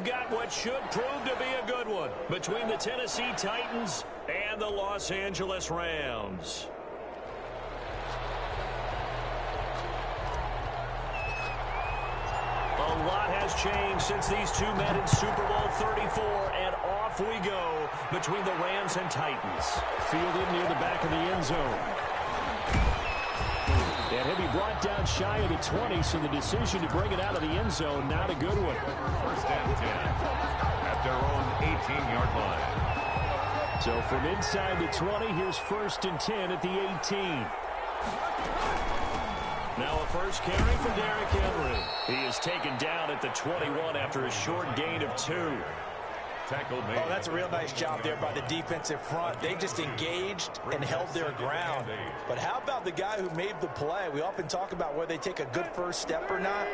we've got what should prove to be a good one between the Tennessee Titans and the Los Angeles Rams. A lot has changed since these two met in Super Bowl 34, and off we go between the Rams and Titans. Fielded near the back of the end zone. And he'll be brought down shy of the 20, so the decision to bring it out of the end zone, not a good one. First and 10 at their own 18-yard line. So from inside the 20, here's first and 10 at the 18. Now a first carry from Derrick Henry. He is taken down at the 21 after a short gain of 2. Oh, that's a real nice job there by the defensive front. They just engaged and held their ground. But how about the guy who made the play? We often talk about whether they take a good first step or not.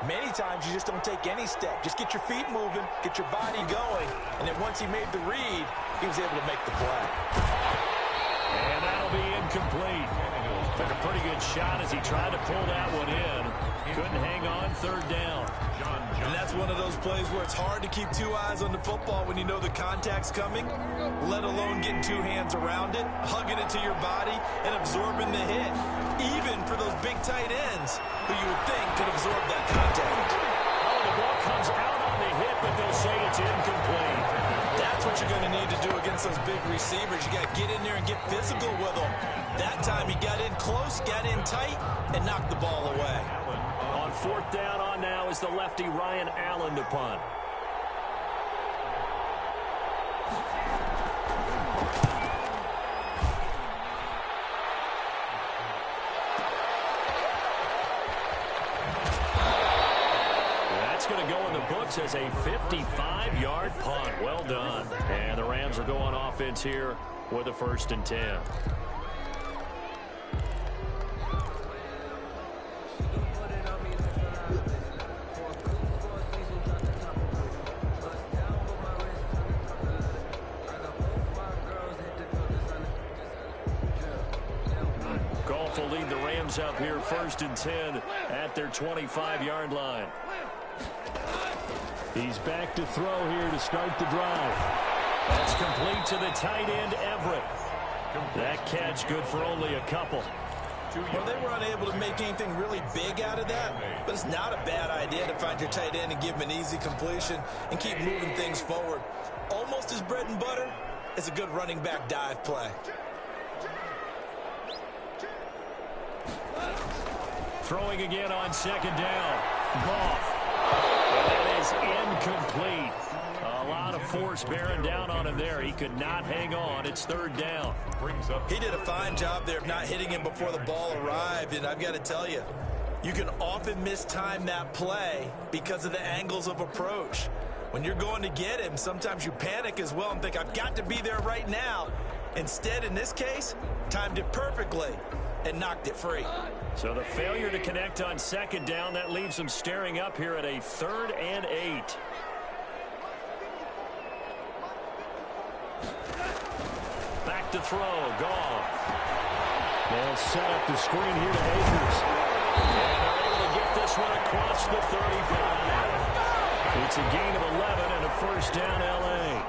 Many times you just don't take any step. Just get your feet moving, get your body going, and then once he made the read, he was able to make the play. And that'll be incomplete. Took a pretty good shot as he tried to pull that one in. Couldn't hang on, third down. And that's one of those plays where it's hard to keep two eyes on the football when you know the contact's coming, let alone getting two hands around it, hugging it to your body, and absorbing the hit, even for those big tight ends who you would think could absorb that contact. Oh, the ball comes out on the hit, but they'll say it's incomplete. That's what you're going to need to do against those big receivers. You got to get in there and get physical with them. That time he got in close, got in tight, and knocked the ball away. On fourth down on now is the lefty Ryan Allen to punt. That's going to go in the books as a 55-yard punt. Well done. And the Rams are going offense here with a first and 10. Will lead the Rams up here first and 10 at their 25-yard line. He's back to throw here to start the drive. That's complete to the tight end, Everett. That catch good for only a couple. Well, they were unable to make anything really big out of that, but it's not a bad idea to find your tight end and give him an easy completion and keep moving things forward. Almost as bread and butter as a good running back dive play. Throwing again on second down. Goff. And that is incomplete. A lot of force bearing down on him there. He could not hang on. It's third down. He did a fine job there of not hitting him before the ball arrived. And I've got to tell you, you can often mistime that play because of the angles of approach. When you're going to get him, sometimes you panic as well and think, I've got to be there right now. Instead, in this case, timed it perfectly and knocked it free. So the failure to connect on second down, that leaves them staring up here at a 3rd and 8. Back to throw, Goff. They'll set up the screen here to Akers. And they're able to get this one across the 35. It's a gain of 11 and a first down, L.A.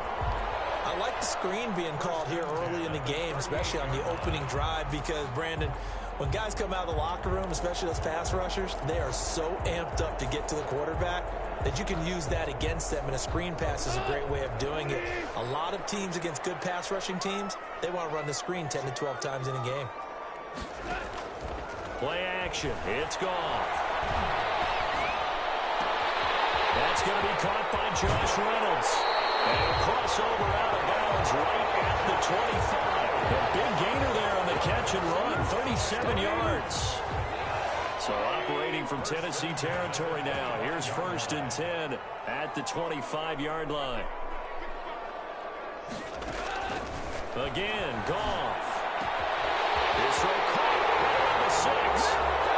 I like the screen being called here early in the game, especially on the opening drive, because, Brandon, when guys come out of the locker room, especially those pass rushers, they are so amped up to get to the quarterback that you can use that against them, and a screen pass is a great way of doing it. A lot of teams against good pass rushing teams, they want to run the screen 10 to 12 times in a game. Play action. It's Goff. That's going to be caught by Josh Reynolds. And a crossover out of bounds right at the 25. A big gainer there on the catch and run, 37 yards. So operating from Tennessee territory now. Here's first and 10 at the 25-yard line. Again, Goff. His throw caught right on the 6.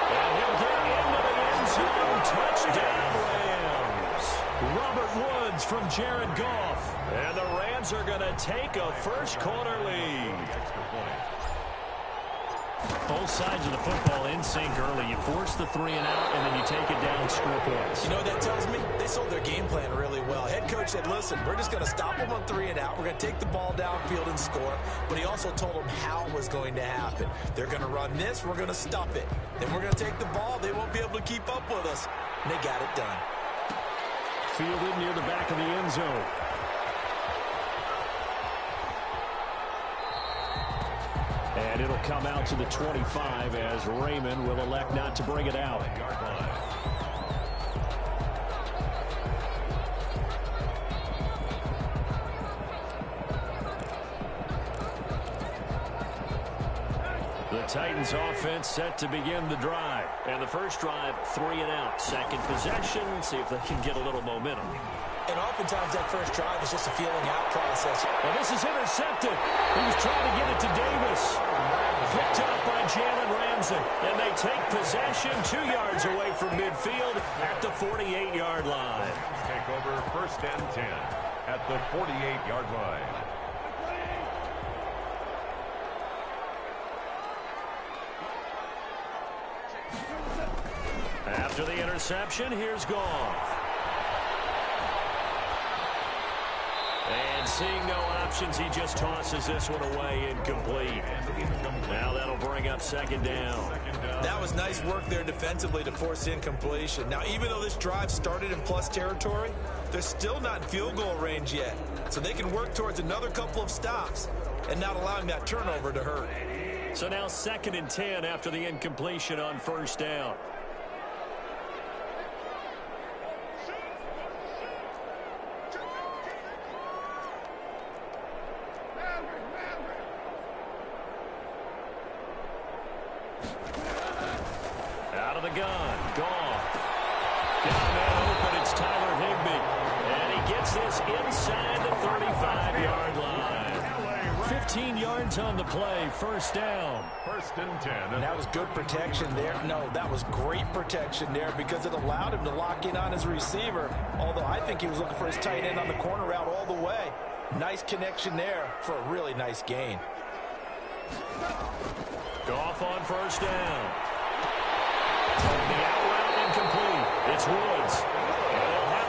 And he'll get into the end zone. Touchdown, Rams. Robert Woods from Jared Goff. And the Rams are going to take a first-quarter lead. Both sides of the football in sync early. You force the 3 and out, and then you take it down, score points. You know what that tells me? They sold their game plan really well. Hey, coach said, listen, we're just going to stop them on 3 and out. We're going to take the ball downfield and score. But he also told them how it was going to happen. They're going to run this. We're going to stop it. Then we're going to take the ball. They won't be able to keep up with us. And they got it done. Fielded near the back of the end zone. And it'll come out to the 25 as Raymond will elect not to bring it out. The Titans offense set to begin the drive. And the first drive, 3 and out. Second possession, see if they can get a little momentum. And oftentimes that first drive is just a feeling out process. And this is intercepted. He was trying to get it to Davis. Picked up by Jalen Ramsey. And they take possession 2 yards away from midfield at the 48-yard line. Take over 1st and 10 at the 48-yard line. After the interception, here's Goff. And seeing no options, he just tosses this one away incomplete. Now that'll bring up 2nd down. That was nice work there defensively to force incompletion. Now, even though this drive started in plus territory, they're still not in field goal range yet. So they can work towards another couple of stops and not allowing that turnover to hurt. So now 2nd and 10 after the incompletion on 1st down. Inside the 35-yard line. 15 yards on the play. 1st down. 1st and 10. And that was good protection there. No, that was great protection there because it allowed him to lock in on his receiver. Although I think he was looking for his tight end on the corner route all the way. Nice connection there for a really nice gain. Goff on 1st down. The out route incomplete. It's Woods.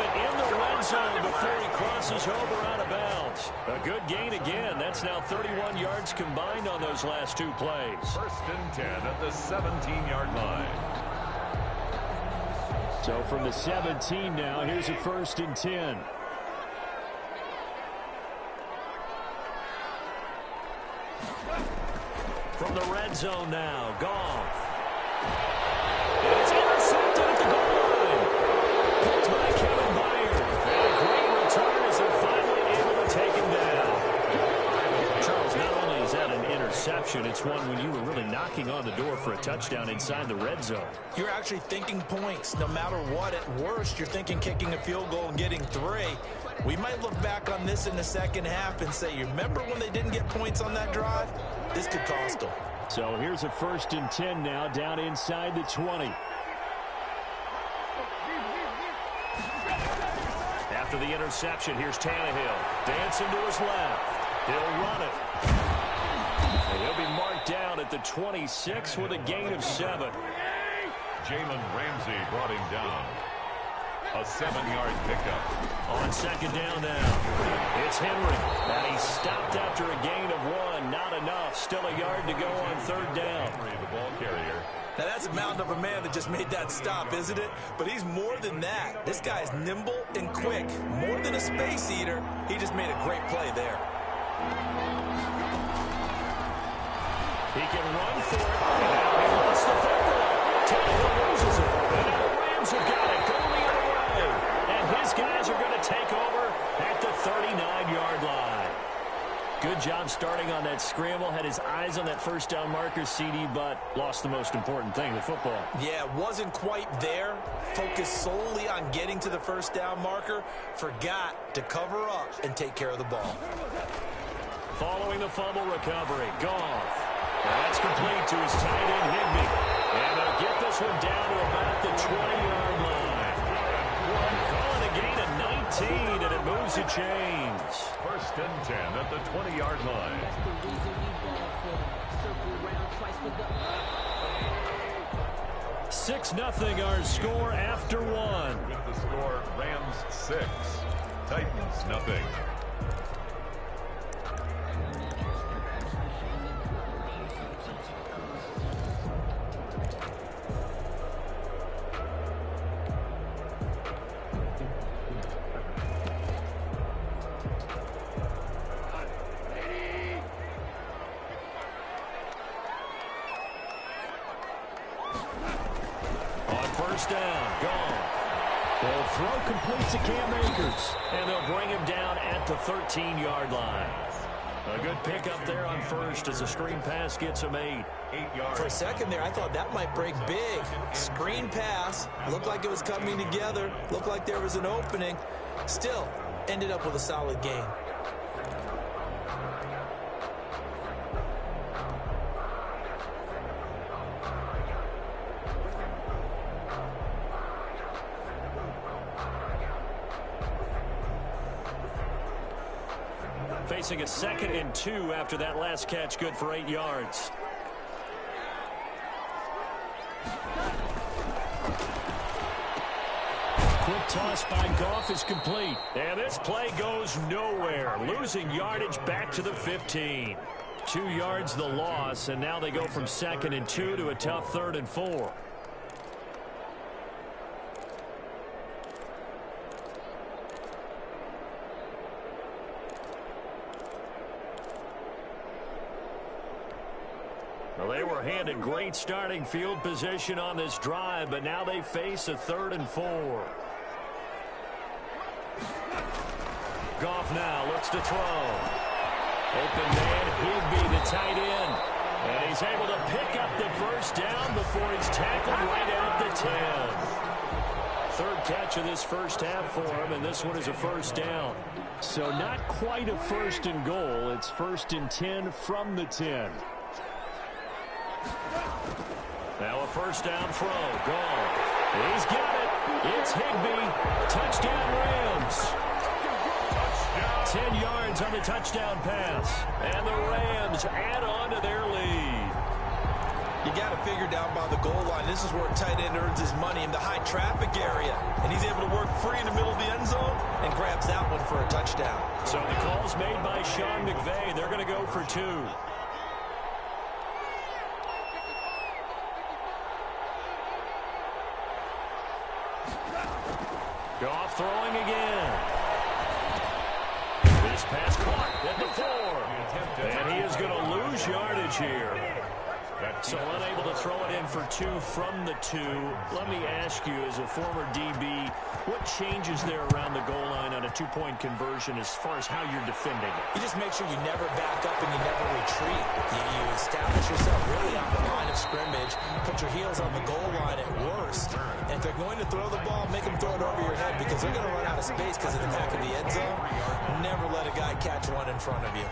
In the red zone before he crosses over out of bounds. A good gain again. That's now 31 yards combined on those last 2 plays. 1st and 10 at the 17-yard line. So from the 17 now, here's a 1st and 10. From the red zone now, Goff. It's intercepted at the goal line. Picked by Kevin Byard. And a great return as they're finally able to take him down. Charles, not only is that an interception, it's one when you were really knocking on the door for a touchdown inside the red zone. You're actually thinking points. No matter what, at worst, you're thinking kicking a field goal and getting 3. We might look back on this in the second half and say, you remember when they didn't get points on that drive? This could cost them. So here's a 1st and 10 now, down inside the 20. After the interception, here's Tannehill. Dancing to his left. He'll run it. And he'll be marked down at the 26 with a gain of 7. Jalen Ramsey brought him down. A 7-yard pickup. On 2nd down now. It's Henry. And he's stopped after a gain of 1. Not enough. Still a yard to go on 3rd down. Henry, the ball carrier. Now, that's a mountain of a man that just made that stop, isn't it? But he's more than that. This guy's nimble and quick. More than a space eater. He just made a great play there. He can run for it. And now he lost the football. Tannehill loses it. And now the Rams have got it. Going the other way. And his guys are going to take over at the 39-yard line. Good job starting on that scramble. Had his eyes on that 1st down marker, CD, but lost the most important thing, the football. Yeah, wasn't quite there. Focused solely on getting to the 1st down marker. Forgot to cover up and take care of the ball. Following the fumble recovery, Goff. That's complete to his tight end, Higbee. And they'll get this one down to about the 20-yard line. Calling a gain of 19, and it moves the chains. 1st and 10 at the 20-yard line. 6-0 our score after 1. With the score, Rams 6, Titans, nothing. First down, gone. They'll throw complete to Cam Akers, and they'll bring him down at the 13-yard line. A good pickup there on first as the screen pass gets him 8 yards. For a second there, I thought that might break big. Screen pass, looked like it was coming together, looked like there was an opening. Still, ended up with a solid gain. Facing a 2nd and 2 after that last catch, good for 8 yards. Quick toss by Goff is complete. And this play goes nowhere. Losing yardage back to the 15. 2 yards the loss, and now they go from 2nd and 2 to a tough 3rd and 4. Well, they were handed great starting field position on this drive, but now they face a 3rd and 4. Goff now looks to throw. Open man, Higbee, the tight end. And he's able to pick up the first down before he's tackled right at the 10. 3rd catch of this first half for him, and this one is a first down. So not quite a 1st and goal. It's 1st and 10 from the 10. Now a first down throw. Gone. He's got it. It's Higbee. Touchdown Rams. 10 yards on the touchdown pass. And the Rams add on to their lead. You got to figure down by the goal line. This is where a tight end earns his money in the high traffic area. And he's able to work free in the middle of the end zone and grabs that one for a touchdown. So the call's made by Sean McVay. They're going to go for 2. Goff throwing again. This pass caught at the 4. And he is going to lose yardage here. So unable to throw it in for 2 from the 2. Let me ask you, as a former DB, what changes there around the goal line on a 2-point conversion as far as how you're defending it? You just make sure you never back up and you never retreat. You establish yourself really on the line of scrimmage, put your heels on the goal line at worst. And if they're going to throw the ball, make them throw it over your head because they're going to run out of space because of the back of the end zone. Never let a guy catch one in front of you.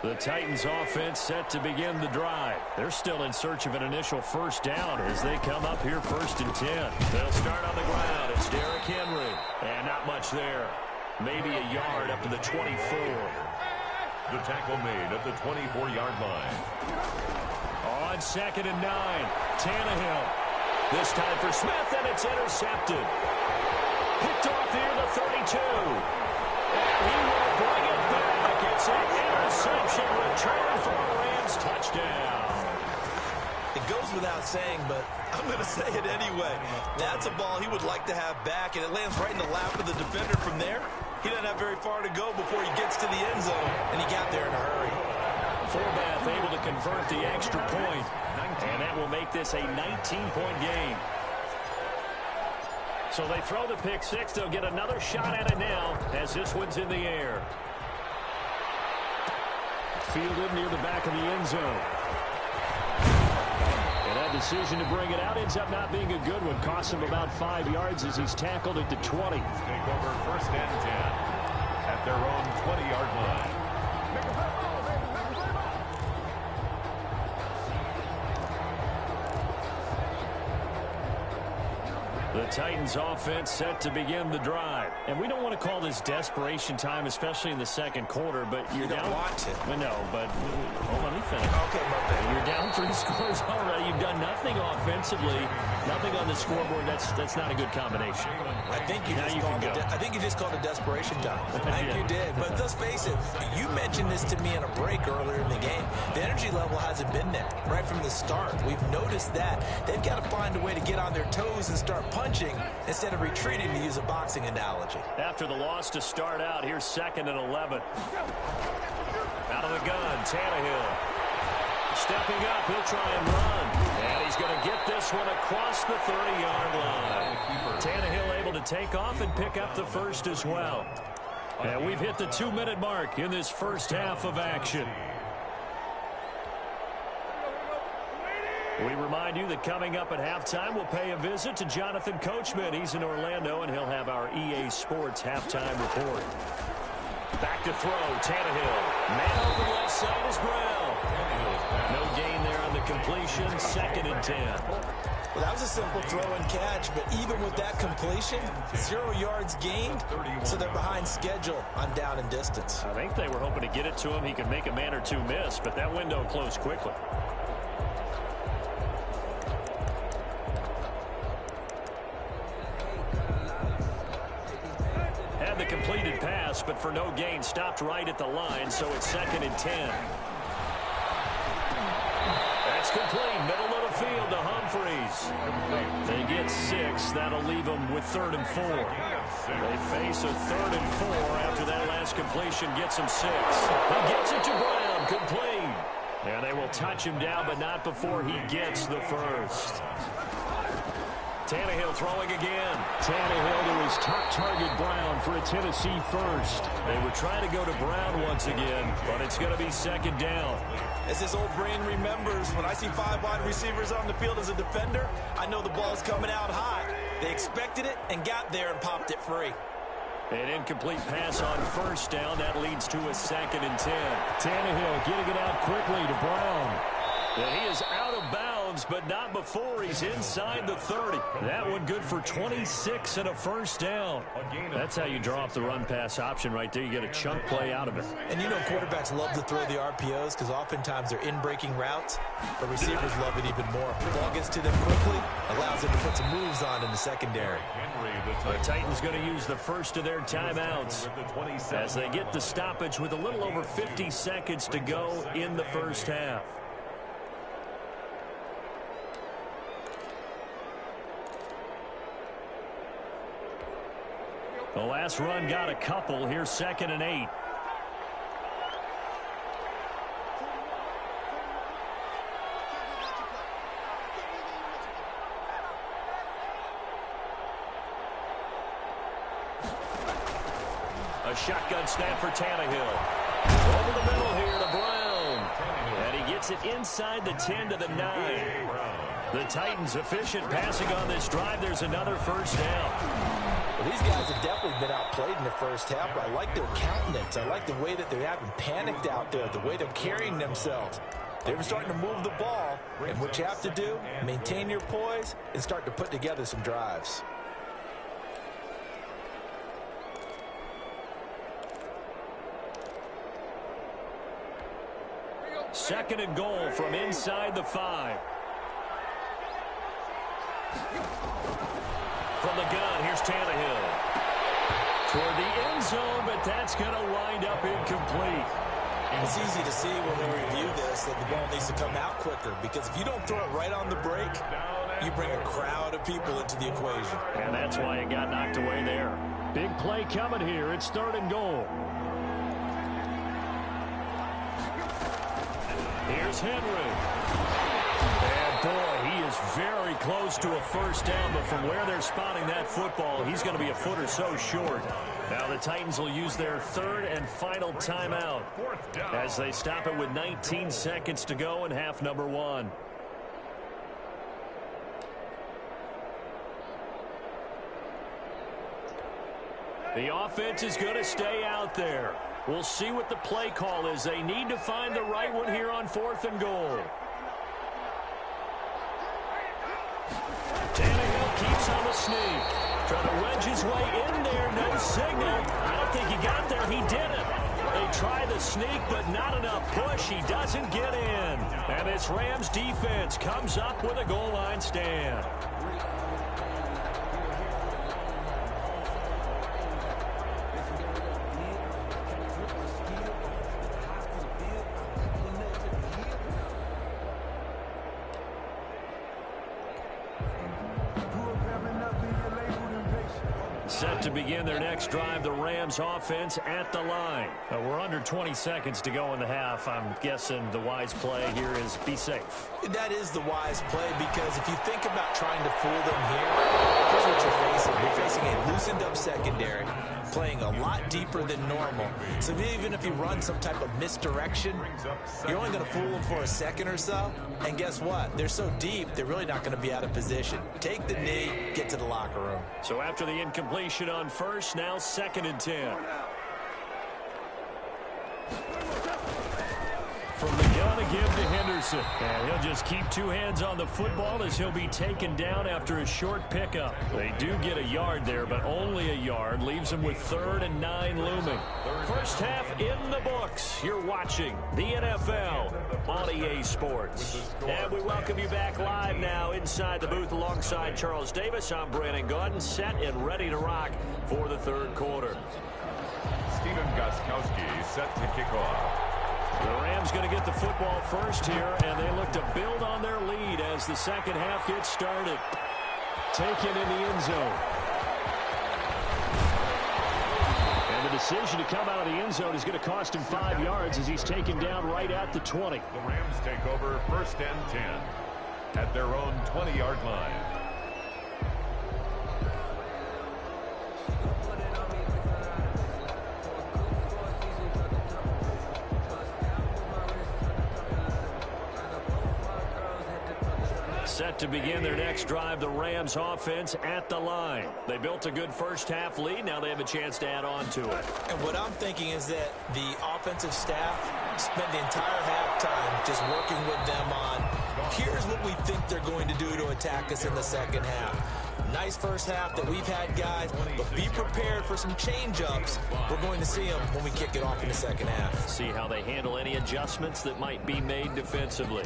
The Titans offense set to begin the drive. They're still in search of an initial first down as they come up here 1st and 10. They'll start on the ground. It's Derrick Henry. And not much there. Maybe a yard up to the 24. The tackle made at the 24-yard line. On 2nd and 9. Tannehill. This time for Smith, and it's intercepted. Picked off near the 32. And he will bring it back. It's an interception return for a Rams touchdown. It goes without saying, but I'm going to say it anyway. That's a ball he would like to have back, and it lands right in the lap of the defender from there. He doesn't have very far to go before he gets to the end zone, and he got there in a hurry. Forbath able to convert the extra point, and that will make this a 19-point game. So they throw the pick 6. They'll get another shot at it now as this one's in the air. Fielded near the back of the end zone. And that decision to bring it out ends up not being a good one. Costs him about 5 yards as he's tackled at the 20. Take over 1st and 10 at their own 20-yard line. The Titans offense set to begin the drive. And we don't want to call this desperation time, especially in the second quarter, but you're down. You don't want to. No, but hold on, let me finish. Okay, my bad. You're down 3 scores already. You've done nothing offensively, nothing on the scoreboard. That's not a good combination. I think you just called it desperation time. I think you did. But let's face it, you mentioned this to me in a break earlier in the game. The energy level hasn't been there right from the start. We've noticed that. They've got to find a way to get on their toes and start punching instead of retreating, to use a boxing analogy. After the loss to start out, here's 2nd and 11. Out of the gun, Tannehill. Stepping up, he'll try and run. And he's going to get this one across the 30-yard line. Tannehill able to take off and pick up the first as well. And we've hit the 2-minute mark in this first half of action. We remind you that coming up at halftime, we'll pay a visit to Jonathan Coachman. He's in Orlando, and he'll have our EA Sports halftime report. Back to throw, Tannehill. Man over the left side is Brown. No gain there on the completion, 2nd and 10. Well, that was a simple throw and catch, but even with that completion, 0 yards gained, so they're behind schedule on down and distance. I think they were hoping to get it to him. He could make a man or two miss, but that window closed quickly. Had the completed pass, but for no gain, stopped right at the line, so it's 2nd and 10. That's complete, middle of the field to Humphreys. They get 6. That'll leave them with 3rd and 4. They face a 3rd and 4 after that last completion gets them 6. He gets it to Brown, complete. And they will touch him down, but not before he gets the first. Tannehill throwing again. Tannehill to his top target, Brown, for a Tennessee first. They were trying to go to Brown once again, but it's going to be 2nd down. As his old brain remembers, when I see 5 wide receivers on the field as a defender, I know the ball's coming out high. They expected it and got there and popped it free. An incomplete pass on 1st down. That leads to a 2nd and 10. Tannehill getting it out quickly to Brown. And he is out of bounds, but not before he's inside the 30. That one good for 26 and a 1st down. That's how you draw up the run-pass option right there. You get a chunk play out of it. And you know quarterbacks love to throw the RPOs because oftentimes they're in-breaking routes, but receivers love it even more. The ball gets to them quickly, allows them to put some moves on in the secondary. The Titans going to use the first of their timeouts as they get the stoppage with a little over 50 seconds to go in the first half. The last run got a couple. Here's 2nd and 8. A shotgun snap for Tannehill. Over the middle here to Brown. And he gets it inside the 10 to the 9. The Titans efficient passing on this drive. There's another 1st down. Well, these guys have definitely been outplayed in the first half, but I like their countenance. I like the way that they haven't panicked out there, the way they're carrying themselves. They're starting to move the ball, and what you have to do, maintain your poise and start to put together some drives. Second and goal from inside the 5. From the gun, here's Tannehill. Toward the end zone, but that's going to wind up incomplete. It's easy to see when we review this that the ball needs to come out quicker, because if you don't throw it right on the break, you bring a crowd of people into the equation. And that's why it got knocked away there. Big play coming here. It's 3rd and goal. Here's Henry. And boy, he is very close to a 1st down, but from where they're spotting that football, he's going to be a foot or so short. Now the Titans will use their 3rd and final timeout as they stop it with 19 seconds to go in half number 1. The offense is going to stay out there. We'll see what the play call is. They need to find the right one here on 4th and goal. Tannehill keeps Davis on the sneak. Trying to wedge his way in there. No signal. I don't think he got there. He didn't. They try the sneak, but not enough push. He doesn't get in. And this Rams defense comes up with a goal line stand. Set to begin their next drive, the Rams offense at the line. We're under 20 seconds to go in the half. I'm guessing the wise play here is be safe. That is the wise play, because if you think about trying to fool them here, here's what you're facing. You're facing a loosened up secondary, playing a lot deeper than normal. So even if you run some type of misdirection, you're only going to fool them for a second or so. And guess what? They're so deep, they're really not going to be out of position. Take the knee, get to the locker room. So after the incompletion on first, now 2nd and 10. From the gun again to Henderson. And he'll just keep two hands on the football as he'll be taken down after a short pickup. They do get a yard there, but only a yard. Leaves them with 3rd and 9 looming. First half in the books. You're watching the NFL on EA Sports. And we welcome you back live now inside the booth alongside Charles Davis. I'm Brandon Gaudin, set and ready to rock for the 3rd quarter. Steven Gostkowski set to kick off. The Rams going to get the football first here, and they look to build on their lead as the second half gets started. Taken in the end zone. And the decision to come out of the end zone is going to cost him 5 yards as he's taken down right at the 20. The Rams take over 1st and 10 at their own 20-yard line. Set to begin their next drive, the Rams offense at the line. They built a good first half lead. Now they have a chance to add on to it. And what I'm thinking is that the offensive staff spent the entire halftime just working with them on, here's what we think they're going to do to attack us in the second half. Nice first half that we've had, guys, but be prepared for some change-ups. We're going to see them when we kick it off in the second half. See how they handle any adjustments that might be made defensively.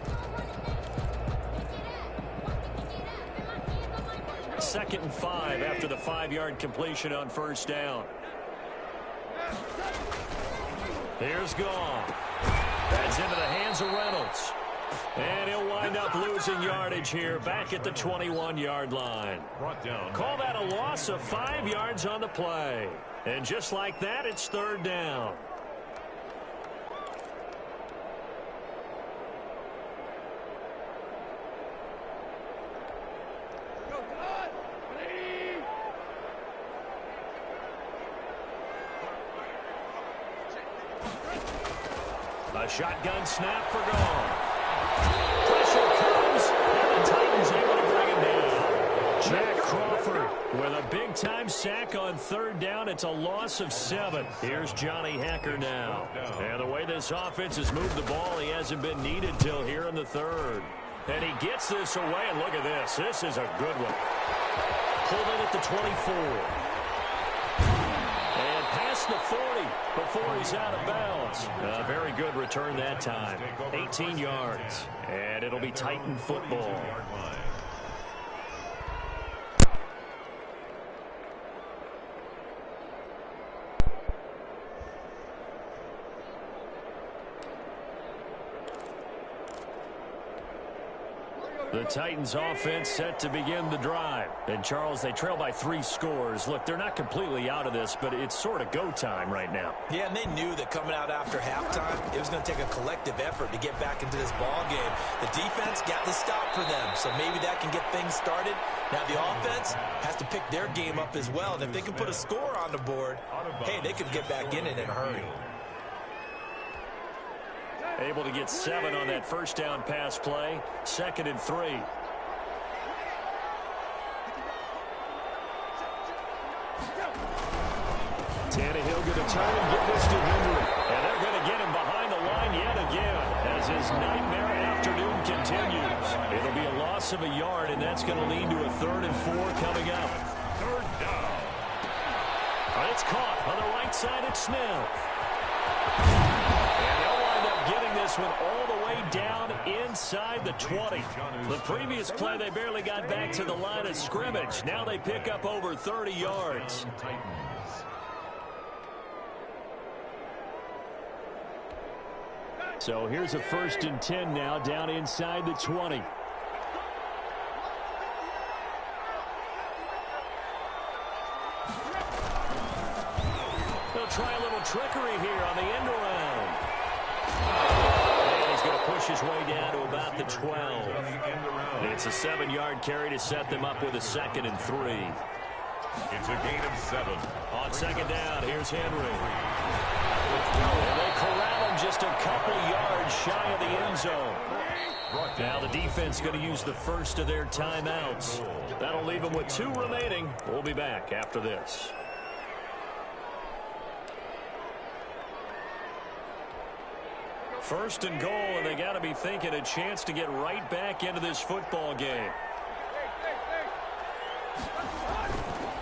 2nd and 5 after the 5-yard completion on first down. Here's Goff. That's into the hands of Reynolds. And he'll wind up losing yardage here back at the 21-yard line. Call that a loss of 5 yards on the play. And just like that, it's 3rd down. A shotgun snap for Goff. Pressure comes, and the Titans able to bring him down. Jack Crawford with a big-time sack on 3rd down. It's a loss of 7. Here's Johnny Hecker now. And the way this offense has moved the ball, he hasn't been needed till here in the 3rd. And he gets this away, and look at this. This is a good one. Pulled in at the 24. And past the 40 before he's out of bounds. A very good return that time. 18 yards. And it'll be Titan football. The Titans offense set to begin the drive. And, Charles, they trail by 3 scores. Look, they're not completely out of this, but it's sort of go time right now. Yeah, and they knew that coming out after halftime, it was going to take a collective effort to get back into this ball game. The defense got the stop for them, so maybe that can get things started. Now the offense has to pick their game up as well. And if they can put a score on the board, hey, they could get back in it in a hurry. Able to get 7 on that first down pass play. 2nd and 3. Tannehill going to turn and get this to Henry. And they're going to get him behind the line yet again. As as his nightmare afternoon continues. It'll be a loss of a yard, and that's going to lead to a 3rd and 4 coming up. 3rd down. And it's caught on the right side at Smith. And they'll wind up getting this one all the way down inside the 20. The previous play, they barely got back to the line of scrimmage. Now they pick up over 30 yards. So here's a 1st and 10 now down inside the 20. They'll try a little trickery here on the end around. And he's going to push his way down to about the 12. And it's a 7-yard carry to set them up with a 2nd and 3. It's a gain of 7. On 2nd down, here's Henry. And they corral him just a couple yards shy of the end zone. Now the defense going to use the first of their timeouts. That'll leave them with 2 remaining. We'll be back after this. First and goal, and they got to be thinking a chance to get right back into this football game.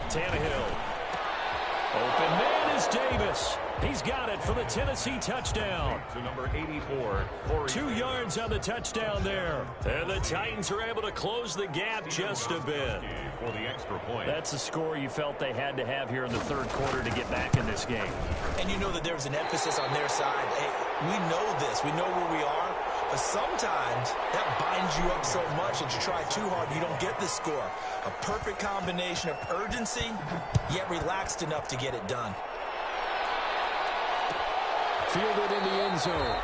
Tannehill. Open man is Davis. He's got it for the Tennessee touchdown. To number 84. 2 yards on the touchdown there. And the Titans are able to close the gap just a bit. For the extra point. That's a score you felt they had to have here in the 3rd quarter to get back in this game. And you know that there's an emphasis on their side. Hey, we know this. We know where we are. But sometimes that binds you up so much that you try too hard, you don't get the score. A perfect combination of urgency, yet relaxed enough to get it done. Fielded in the end zone.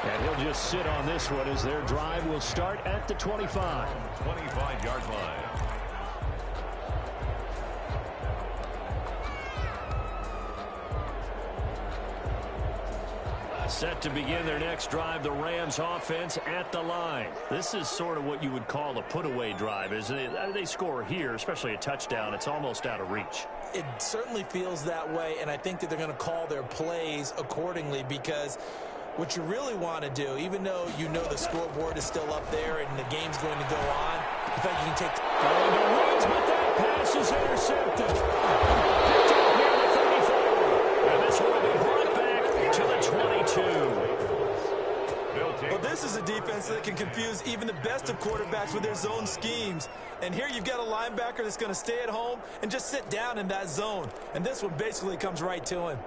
And he'll just sit on this one as their drive will start at the 25. 25-yard line. Set to begin their next drive, the Rams offense at the line. This is sort of what you would call a put-away drive, isn't it? They score here, especially a touchdown. It's almost out of reach. It certainly feels that way, and I think that they're going to call their plays accordingly because what you really want to do, even though you know the scoreboard is still up there and the game's going to go on, in fact, you can take... But that pass is intercepted. Picked up near the 34. And this will be brought back to the 22. Well, this is a defense that can confuse even the best of quarterbacks with their zone schemes. And here you've got a linebacker that's going to stay at home and just sit down in that zone. And this one basically comes right to him.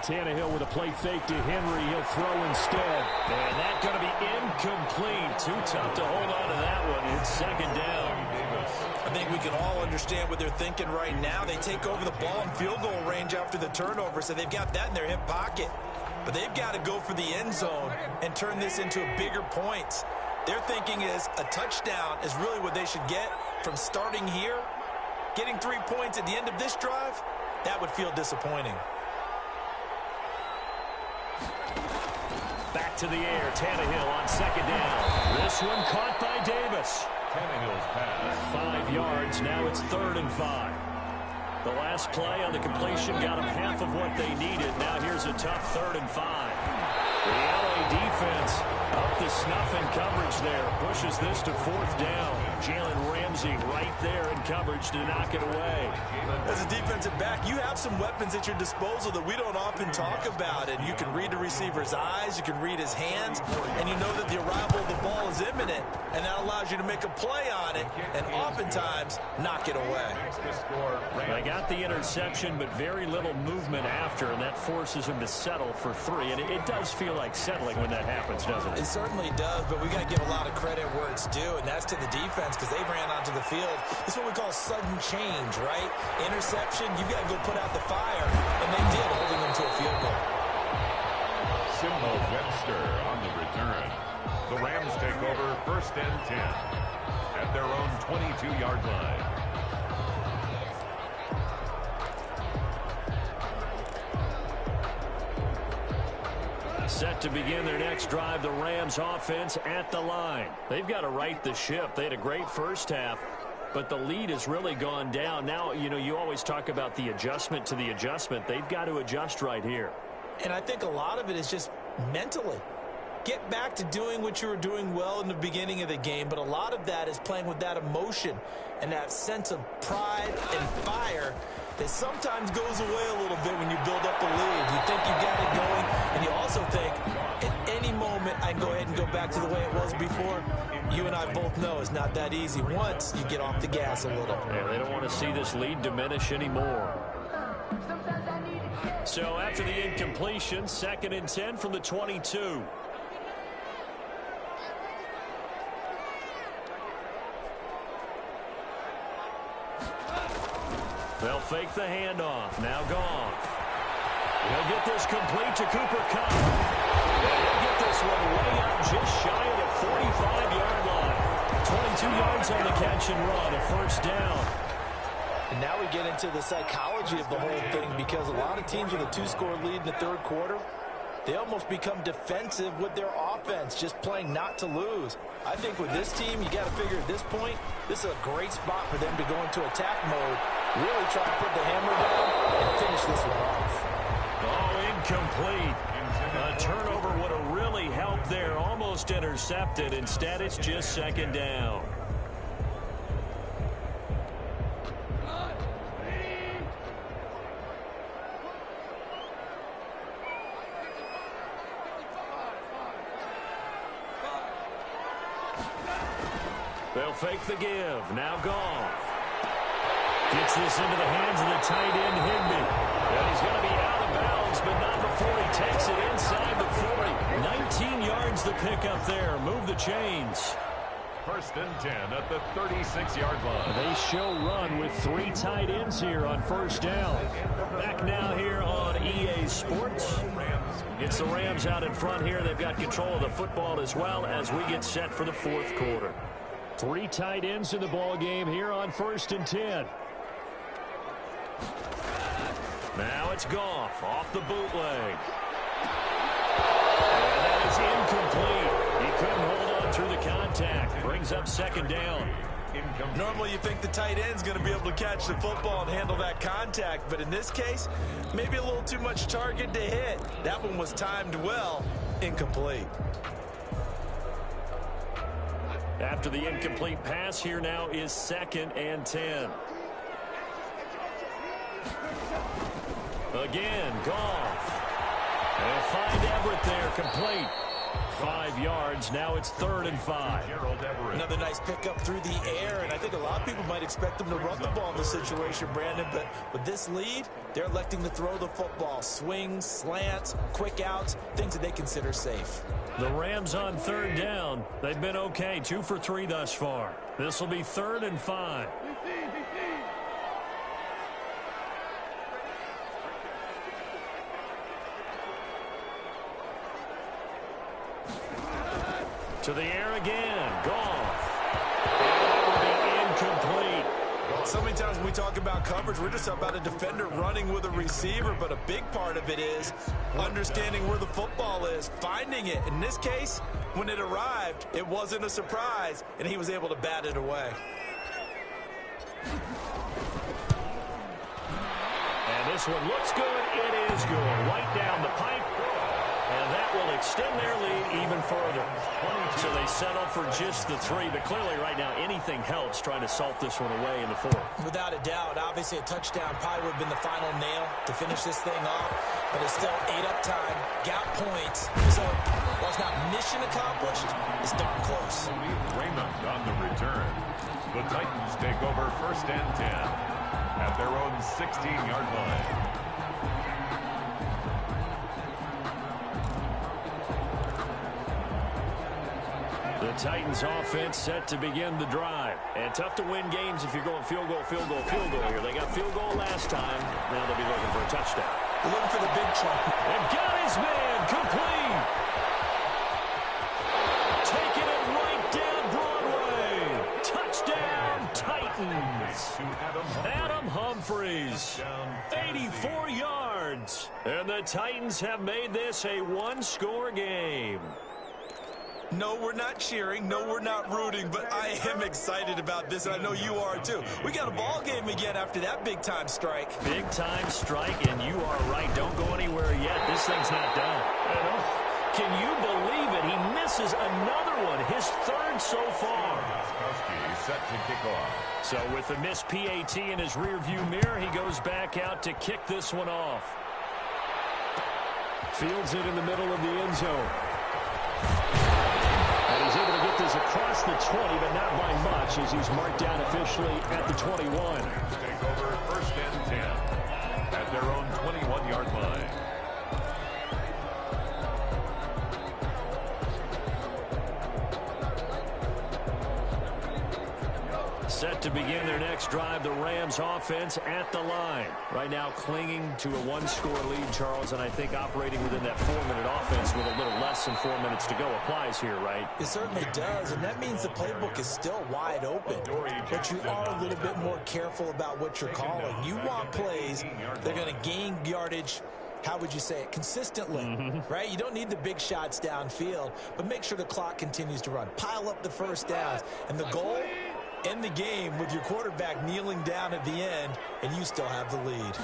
Tannehill with a play fake to Henry. He'll throw instead. And that's going to be incomplete. Too tough to hold on to that one. It's 2nd down. I think we can all understand what they're thinking right now. They take over the ball in field goal range after the turnover, so they've got that in their hip pocket. But they've got to go for the end zone and turn this into a bigger point. Their thinking is a touchdown is really what they should get from starting here. Getting 3 points at the end of this drive, that would feel disappointing. Back to the air, Tannehill on 2nd down. This one caught by Davis. Tannehill's pass. 5 yards, now it's 3rd and 5. The last play on the completion got them half of what they needed. Now here's a tough 3rd and 5. The LA defense up to snuff in coverage there. Pushes this to 4th down. Jalen Ramsey right there in coverage to knock it away. As a defensive back, you have some weapons at your disposal that we don't often talk about. And you can read the receiver's eyes, you can read his hands, and you know that the arrival of the ball is imminent. And that allows you to make a play on it and oftentimes knock it away. They got the interception, but very little movement after, and that forces him to settle for 3. And it does feel like settling when that happens, doesn't it? It certainly does, but we got to give a lot of credit where it's due, and that's to the defense because they ran onto the field. It's what we call sudden change, right? Interception, you've got to go put out the fire, and they did, holding them to a field goal. Simmo Webster on the return. The Rams take over 1st and 10 at their own 22-yard line. Set to begin their next drive, the Rams offense at the line. They've got to right the ship. They had a great first half. but the lead has really gone down. Now, you know, you always talk about the adjustment to the adjustment. They've got to adjust right here. And I think a lot of it is just mentally. Get back to doing what you were doing well in the beginning of the game, but a lot of that is playing with that emotion and that sense of pride and fire that sometimes goes away a little bit when you build up the lead. You think you got it going, and you also think at any moment I can go ahead and go back to the way it was before. You and I both know it's not that easy once you get off the gas a little. Yeah, they don't want to see this lead diminish anymore. So after the incompletion, 2nd and 10 from the 22. They'll fake the handoff. Now Goff. He'll get this complete to Cooper Kupp. And he'll get this one way up just shy of the 45-yard line. 22 yards on the catch and run, a first down. And now we get into the psychology of the whole thing, because a lot of teams with a 2-score lead in the third quarter, they almost become defensive with their offense, just playing not to lose. I think with this team, you got to figure at this point, this is a great spot for them to go into attack mode, really try to put the hammer down and finish this one off. Oh, incomplete. A turnover would have really helped there, almost intercepted. Instead, it's just 2nd down. They'll fake the give. Now Goff. Gets this into the hands of the tight end, Higbee. And he's going to be out of bounds, but not before he takes it inside the 40. 19 yards the pickup there. Move the chains. 1st and 10 at the 36-yard line. They show run with 3 tight ends here on 1st down. Back now here on EA Sports. It's the Rams out in front here. They've got control of the football as well as we get set for the 4th quarter. 3 tight ends in the ball game here on 1st and 10. Now it's Goff off the bootleg. And that is incomplete. He couldn't hold on through the contact. Brings up 2nd down. Normally you think the tight end's going to be able to catch the football and handle that contact, but in this case, maybe a little too much target to hit. That one was timed well. Incomplete. After the incomplete pass, here now is 2nd and 10. Again, Goff. They'll find Everett there, complete. 5 yards. Now it's 3rd and 5. Another nice pickup through the air, and I think a lot of people might expect them to run the ball in this situation, Brandon, but with this lead, they're electing to throw the football. Swings, slants, quick outs, things that they consider safe. The Rams on 3rd down. They've been okay, 2 for 3 thus far. This will be 3rd and 5. To the air again. Goff. And that will be incomplete. So many times when we talk about coverage, we're just about a defender running with a receiver, but a big part of it is understanding where the football is, finding it. In this case, when it arrived, it wasn't a surprise, and he was able to bat it away. And this one looks good. It is good. Right down the pipe. And that will extend their lead even further. So they settle for just the 3. But clearly right now anything helps trying to salt this one away in the 4th. Without a doubt, obviously a touchdown probably would have been the final nail to finish this thing off. But it's still 8 up time, got points. So while it's not mission accomplished, it's darn close. Raymond on the return. The Titans take over 1st and 10 at their own 16-yard line. The Titans offense set to begin the drive. And tough to win games if you're going field goal, field goal, field goal here. They got field goal last time. Now they'll be looking for a touchdown. They're looking for the big chunk. And got his man complete. Taking it right down Broadway. Touchdown Titans. Adam Humphries. 84 yards. And the Titans have made this a 1-score game. No, we're not cheering. No, we're not rooting, but I am excited about this, and I know you are too. We got a ball game again after that big-time strike. Big-time strike, and you are right. Don't go anywhere yet. This thing's not done. Can you believe it? He misses another one, his third so far. Set to kick off. So with the missed PAT in his rearview mirror, he goes back out to kick this one off. Fields it in the middle of the end zone. And he's able to get this across the 20, but not by much, as he's marked down officially at the 21. Take over first and 10 at their own 21-yard line. Set to begin their next drive, the Rams offense at the line. Right now clinging to a one-score lead, Charles, and I think operating within that 4-minute offense with a little less than 4 minutes to go applies here, right? It certainly does, and that means the playbook is still wide open. But you are a little bit more careful about what you're calling. You want plays, they're going to gain yardage, how would you say it, consistently, right? You don't need the big shots downfield, but make sure the clock continues to run. Pile up the first downs, and the goal, end the game with your quarterback kneeling down at the end, and you still have the lead.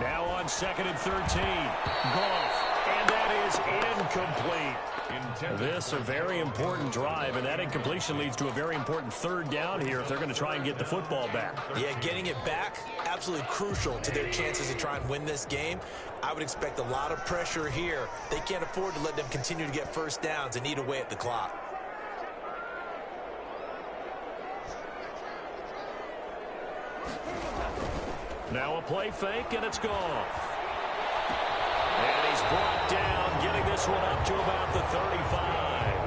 Now on 2nd and 13. Goff, and that is incomplete. This a very important drive, and that incompletion leads to a very important third down here if they're going to try and get the football back. Yeah, getting it back, absolutely crucial to their chances to try and win this game. I would expect a lot of pressure here. They can't afford to let them continue to get first downs and eat away at the clock. Now a play fake, and it's gone. And he's brought down, getting this one up to about the 35.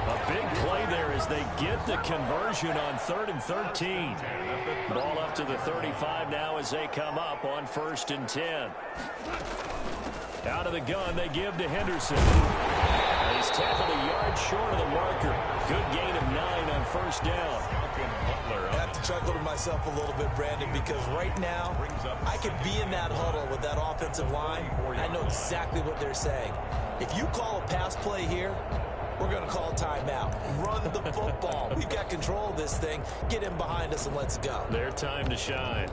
A big play there as they get the conversion on 3rd and 13. Ball up to the 35 now as they come up on 1st and 10. Out of the gun, they give to Henderson. And he's tackled a yard short of the marker. Good gain of 9 on 1st down. I have to chuckle to myself a little bit, Brandon, because right now I could be in that huddle with that offensive line. I know exactly what they're saying. If you call a pass play here, we're going to call timeout. Run the football. We've got control of this thing. Get in behind us and let's go. Their time to shine.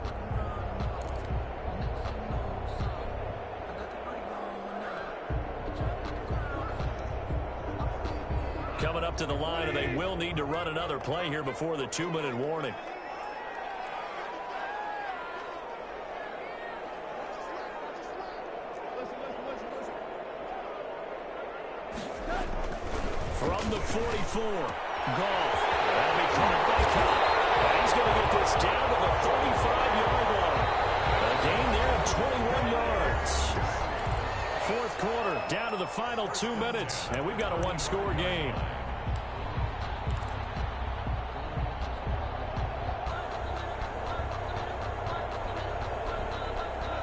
Coming up to the line, and they will need to run another play here before the 2-minute warning. From the 44, Goff. That'll be caught by Cobb. And he's going to get this down to the 35-yard line. A gain there of 21 yards. Fourth quarter, down to the final 2 minutes, and we've got a one-score game.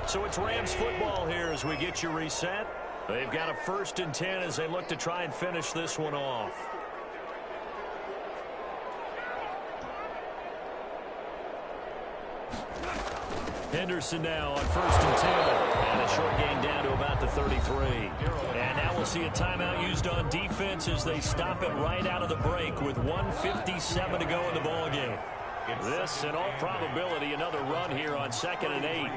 So it's Rams football here as we get you reset. They've got a 1st and 10 as they look to try and finish this one off. Henderson now on 1st and 10. And a short gain down to about the 33. And now we'll see a timeout used on defense as they stop it right out of the break with 1:57 to go in the ballgame. This, in all probability, another run here on 2nd and 8.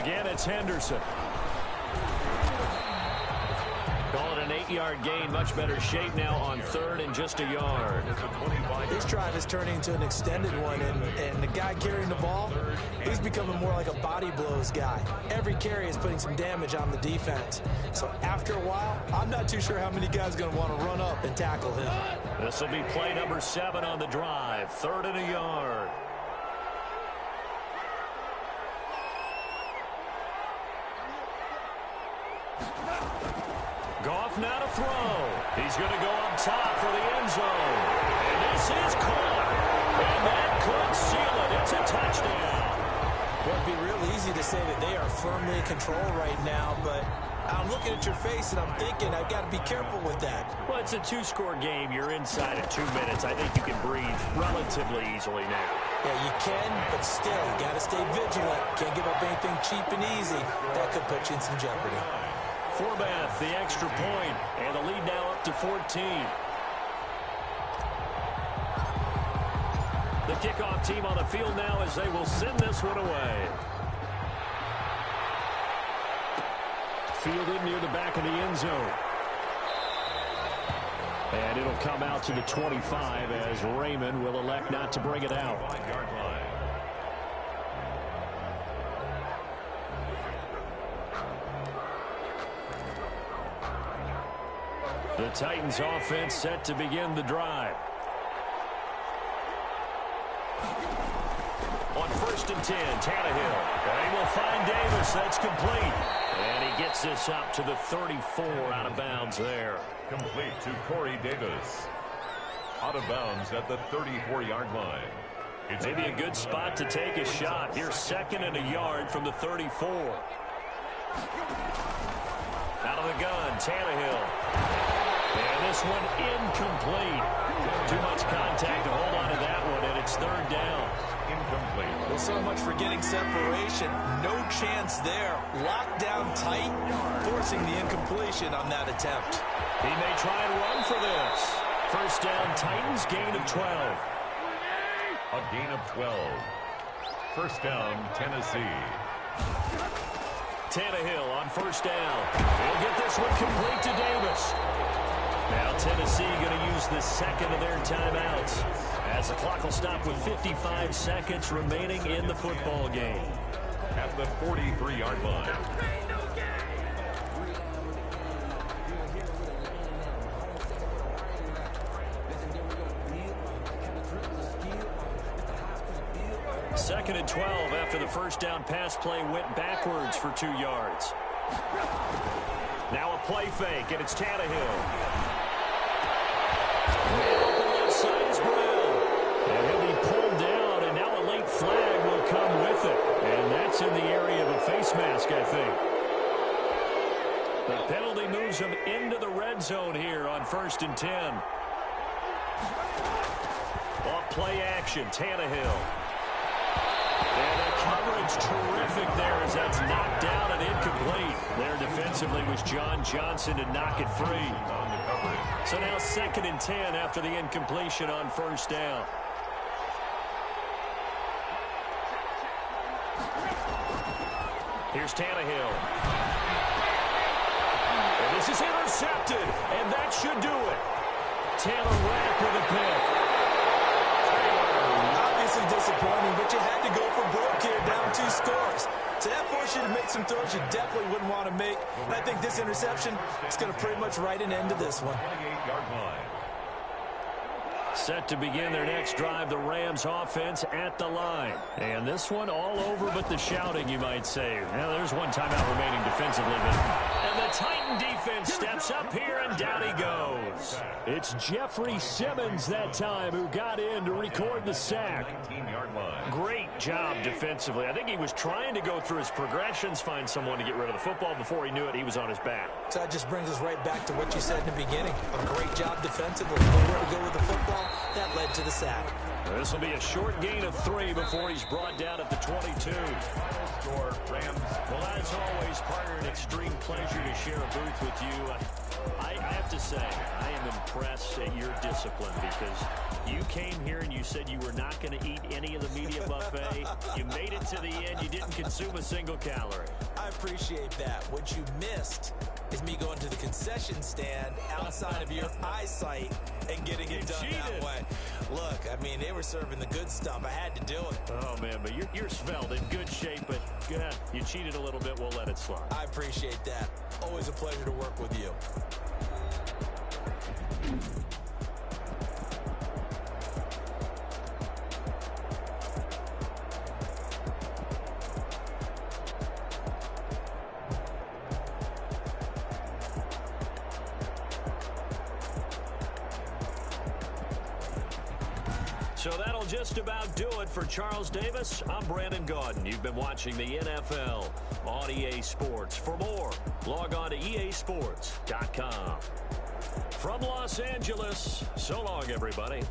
Again, it's Henderson. Call it an 8-yard gain. Much better shape now on 3rd and just a yard. This drive is turning into an extended one, and the guy carrying the ball, he's becoming more like a body blows guy. Every carry is putting some damage on the defense. So after a while, I'm not too sure how many guys are going to want to run up and tackle him. This will be play number 7 on the drive. 3rd and a yard. Goff now to throw. He's going to go up top for the end zone. And this is caught. And that could seal it. It's a touchdown. Well, it'd be real easy to say that they are firmly in control right now, but I'm looking at your face, and I'm thinking I've got to be careful with that. Well, it's a two-score game. You're inside of 2 minutes. I think you can breathe relatively easily now. Yeah, you can, but still, you got to stay vigilant. Can't give up anything cheap and easy. That could put you in some jeopardy. Forbath, the extra point, and the lead now up to 14. The kickoff team on the field now as they will send this one away. Fielded near the back of the end zone. And it'll come out to the 25 as Raymond will elect not to bring it out. 5-yard line. The Titans offense set to begin the drive. On 1st and 10, Tannehill. They will find Davis. That's complete. And he gets this up to the 34 out of bounds there. Complete to Corey Davis. Out of bounds at the 34-yard line. It's maybe a good spot to take a shot. Here's 2nd and a yard from the 34. Out of the gun, Tannehill. And this one incomplete. Too much contact to hold on to that one, and it's 3rd down. Incomplete. Well, so much for getting separation. No chance there. Locked down tight, forcing the incompletion on that attempt. He may try and run for this. 1st down, Titans, gain of 12. A gain of 12. 1st down, Tennessee. Tannehill on 1st down. He'll get this one complete to Davis. Now Tennessee going to use the 2nd of their timeouts as the clock will stop with 55 seconds remaining in the football game. At the 43-yard line. Second and 12 after the 1st down pass play went backwards for 2 yards. Now a play fake, and it's Tannehill. Left side is Brown. And he'll be pulled down, and now a late flag will come with it. And that's in the area of a face mask, I think. The penalty moves him into the red zone here on 1st and 10. Off play action, Tannehill. And the coverage terrific there as that's knocked down and incomplete. There defensively was John Johnson to knock it free. So now 2nd and 10 after the incompletion on 1st down. Here's Tannehill. And this is intercepted, and that should do it. Taylor Rapp with a pick. Obviously disappointing, but you had to go for broke here, down 2 scores. So that forced you to make some throws you definitely wouldn't want to make. And I think this interception is going to pretty much write an end to this one. 28-yard line. Set to begin their next drive, the Rams offense at the line. And this one all over but the shouting, you might say. Now, there's one timeout remaining defensively. And the Titan defense steps up here, and down he goes. It's Jeffrey Simmons that time who got in to record the sack. 19-yard line. Great job defensively. I think he was trying to go through his progressions, find someone to get rid of the football. Before he knew it, he was on his back. So that just brings us right back to what you said in the beginning. A great job defensively. Nowhere to go with the football. That led to the sack. This will be a short gain of 3 before he's brought down at the 22. Score, Rams. Well, as always, partner, an extreme pleasure to share a booth with you. I have to say, I am impressed at your discipline because you came here and you said you were not going to eat any of the media buffet. You made it to the end. You didn't consume a single calorie. I appreciate that. What you missed is me going to the concession stand outside of your eyesight and getting it done that way. Look, I mean, they were serving the good stuff. I had to do it. Oh, man, but you're svelte, in good shape, but you cheated a little bit. We'll let it slide. I appreciate that. Always a pleasure to work with you. So that'll just about do it for Charles Davis. I'm Brandon Gaudin. You've been watching the NFL on EA Sports. For more, log on to easports.com. From Los Angeles, so long, everybody.